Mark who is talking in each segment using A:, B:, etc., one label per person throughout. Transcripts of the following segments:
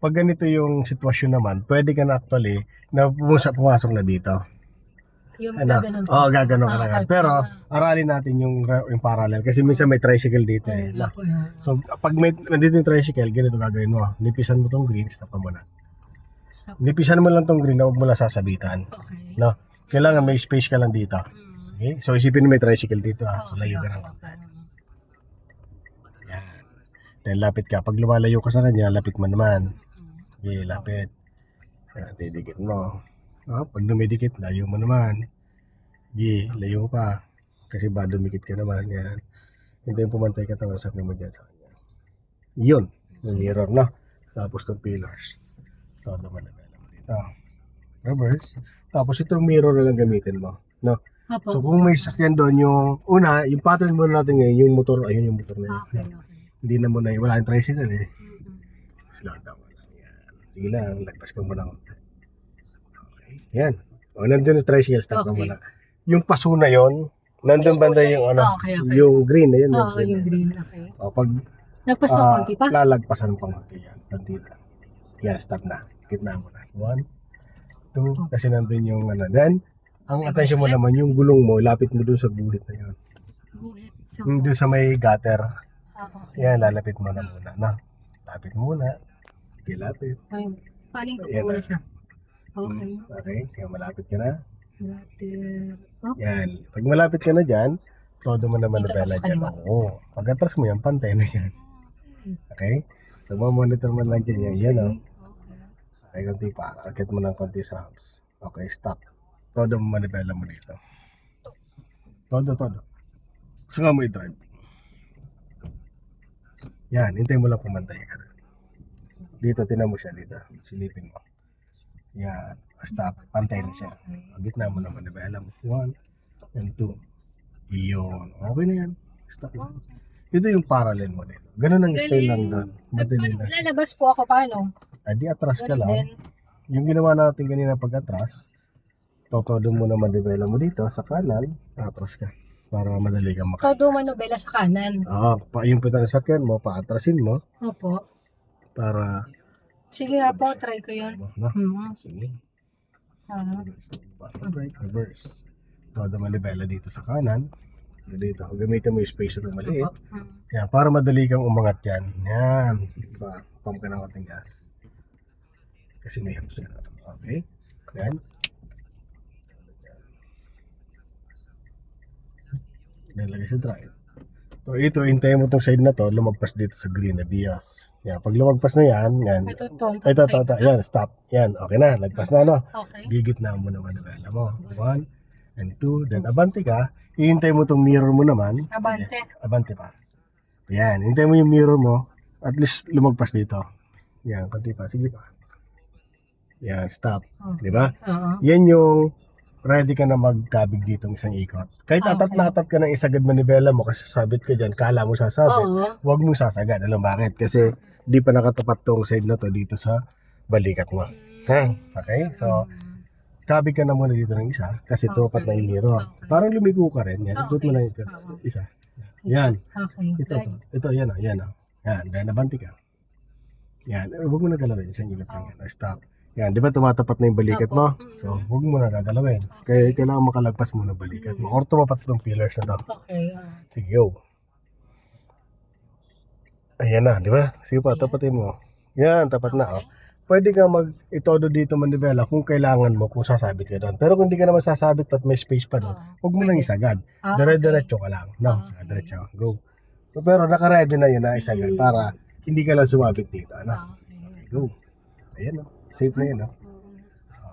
A: Pag ganito yung sitwasyon naman, pwede ka na actually na pumasok na dito.
B: Yung
A: Ano?
B: gaganon
A: Oo, gaganon ka na yan.
B: okay.
A: Pero, aralin natin yung parallel. Kasi minsan may tricycle dito eh.
B: Ayun nga po yun.
A: So, pag nandito yung tricycle, ganito gagawin mo. Nipisan mo tong green, stop mo na. Nipisan mo lang tong green na huwag mo lang sasabitan.
B: Okay.
A: No? Kailangan may space ka lang dito. Okay? So, isipin mo may tricycle dito. So, layo ka ng konti. Yan. Then, lapit ka. Pag lumalayo ka sa kanya, lapit mo naman. Okay, lapit. Yan, didikit mo. Pag dumidikit, layo mo naman. Layo pa. Kasi ba dumikit ka naman. Yan. Hintayin pumantay ka tawag sa mo dyan sa kanya. Yun. Yung mirror, no? Tapos itong pillars. Ito naman na mo dito. Reverse. Tapos itong mirror na lang gamitin mo. No? So kung may sakyan doon, yung una, yung pattern mo natin ngayon, yung motor, ayun yung motor na yun.
B: Okay.
A: Hindi na muna, wala yung tricycle eh. Slow down. Yan. Sige lang, lagpas ka muna konti. Okay. Yan. O, nandun yung tricycle, stop ka muna. Yung paso na yun, nandun banda yung ano, yung green na yun.
B: Oo, yung green, okay.
A: O, pag
B: Nagpas ng konti pa?
A: lalagpasan pa konti yan. Konti lang. Yan, stop na. Gitna mo na. 1, 2, kasi nandun yung ano. Then, ang attention mo naman, yung gulong mo, lapit mo dun sa guhit na yun.
B: Guhit?
A: Dun sa may gutter.
B: Okay.
A: Yan, lalapit mo na muna. Na, lapit mo muna. Sige, lapit.
B: Ayun. Paling ko
A: Yan
B: po
A: na.
B: siya. Okay.
A: Okay, kaya malapit ka na.
B: Gutter. Oh.
A: Yan. Pag malapit ka na dyan, todo mo naman na
B: Dito
A: bela
B: sa
A: dyan.
B: kaliwa.
A: Oo. Pag atras mo yan, pantay na yan. Okay? So, mamonitor mo lang dyan yan. Yan o. Okay, konti pa. Akit mo ng konti sa house. Okay, stop. Todo mo manibela mo dito. Todo. Saka mo i-drive. Yan, hintay mo lang pumantay ka. Dito, tinan mo siya dito. Silipin mo. Yan. Stop. Pantay na siya. Gitna mo naman. Diba? Alam mo. 1 and 2. Iyon. Okay na yan. Stop lang. Ito yung parallel mo dito. Ganun ang style lang doon. Madali na.
B: Lalabas po ako paano?
A: Adi atras ka
B: Ganun
A: lang.
B: din.
A: Yung ginawa natin kanina pag atras, todo mo naman develop mo dito sa kanan, atras ka. Para madali kang makakas.
B: Todo manobela sa kanan.
A: Yung pita ng sakyan mo, paatrasin mo.
B: Opo.
A: Para
B: Sige nga po, try ko yun.
A: no?
B: Hmm.
A: Sige.
B: Ah.
A: Break, reverse. Todo manibela dito sa kanan. Dito, gamitin mo yung space na maliit. Yan, para madali kang umangat yan. Yan. Diba? Pump ka ng konting gas. Kasi may hooks yan. Okay. Yan. Nilagay sa drive. So ito, hintayin mo tong side na to, lumagpas dito sa green na bias. Yan, pag lumagpas na yan, yan. Ito. Yan, stop. Yan, okay na. Lagpas na, no?
B: Okay.
A: Gigit na mo naman. Alam mo. 1 and 2. Then, abante ka. Hihintay mo tong mirror mo naman.
B: Abante.
A: Abante pa. Yan, hintay mo yung mirror mo. At least lumagpas dito. Yan, konti pa. Sige pa. Yan, stop. Di ba?
B: Oo.
A: Yan yung ready ka na magkabig dito ng isang ikot. Kahit atat na atat ka ng isagad manibela mo kasi sabit ka dyan, kala mo sasabit, huwag mong sasagad. Alam bakit? Kasi di pa nakatapat tong side na to dito sa balikat mo. Ha? Okay? So, kabig ka na muna dito ng isa kasi tupat na yung mirror. Parang lumigo ka rin. Yan, ikot mo na yung isa. Yan.
B: Okay.
A: Ito, yan o. Yan, dahil nabanti ka. Yan, huwag mo na galawin. Isang ikot lang yan. Stop. Yan, di ba tumatapat na yung balikat mo? So, huwag mo na gagalawin. Kaya kailangan makalagpas mo ng balikat mo. Or tumapat itong pillars na to.
B: Okay.
A: Sige, go. Ayan na, di ba? Sige pa, tapatin mo. Yan, tapat na. Oh. Pwede ka mag-itodo dito manibela kung kailangan mo, kung sasabit ka doon. Pero kung di ka naman sasabit at may space pa doon, huwag mo nang isagad. Dire-diretso ka lang. No, diretso. Go. Pero naka-ready na yun na isagad para hindi ka lang sumabit dito. Ano? Okay, go. Ayan o. Safe na yun o.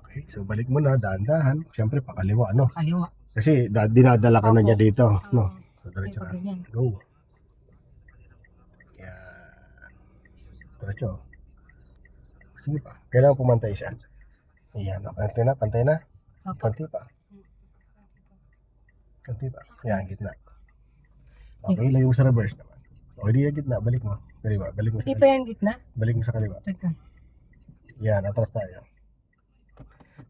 A: Okay, so balik mo na, dahan-dahan. Siyempre, pakaliwa, no?
B: Kaliwa.
A: Kasi dinadala ka na niya dito, no? So, diretso na. Go. Yan. Diretso. Sige pa. Kailangan pumantay siya. Ayan. Pantay na. Konti pa. Yan, gitna. Okay, layo mo sa reverse naman. O, di na gitna. Balik mo. Kaliwa. Balik mo sa
B: Hindi
A: kaliwa.
B: pa yan gitna?
A: Balik mo sa kaliwa.
B: Teka.
A: Yan, atras tayo.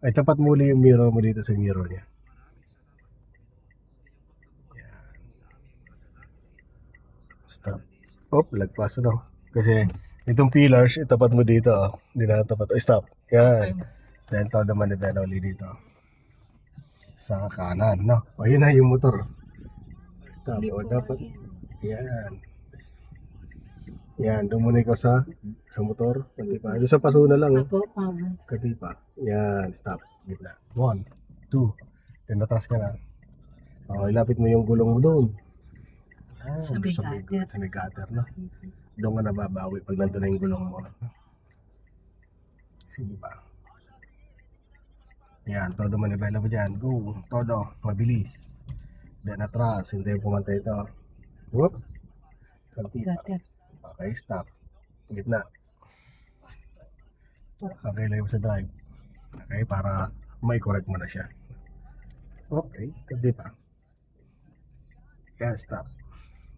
A: Ay, tapat muli yung mirror mo dito sa mirror niya. Yan. Stop. Lagpas, no? Kasi Itong pillars, itapat mo dito. Hindi na tapat. Oh, stop. Yan. Then, todo manibela ulit dito. Sa kanan, no? O, yun na yung motor. Stop.
B: Hindi
A: O,
B: po.
A: dapat. Yan. Yan. Doon muna ikaw sa motor. Katipa. Doon sa paso na lang.
B: Apo.
A: Katipa. Yan. Stop. Gitna. 1, 2. Then, atras ka na. O, ilapit mo yung gulong mo doon. Yan.
B: Sa may gutter.
A: Sa may gutter, no? Doon ka nababawi pag nandun na yung gulong mo. Sige pa. Yan, todo manibela mo dyan. Go, todo, mabilis. Then atras, hindi yung pumantay ito. Whoop. Kanti pa.
B: Gutter.
A: Okay, stop. Gitna. Okay, lagay mo sa drive. Okay, para may correct mo na siya. Okay, kanti pa. Yan, stop.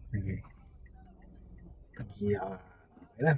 A: Sige. Yan. Okay na.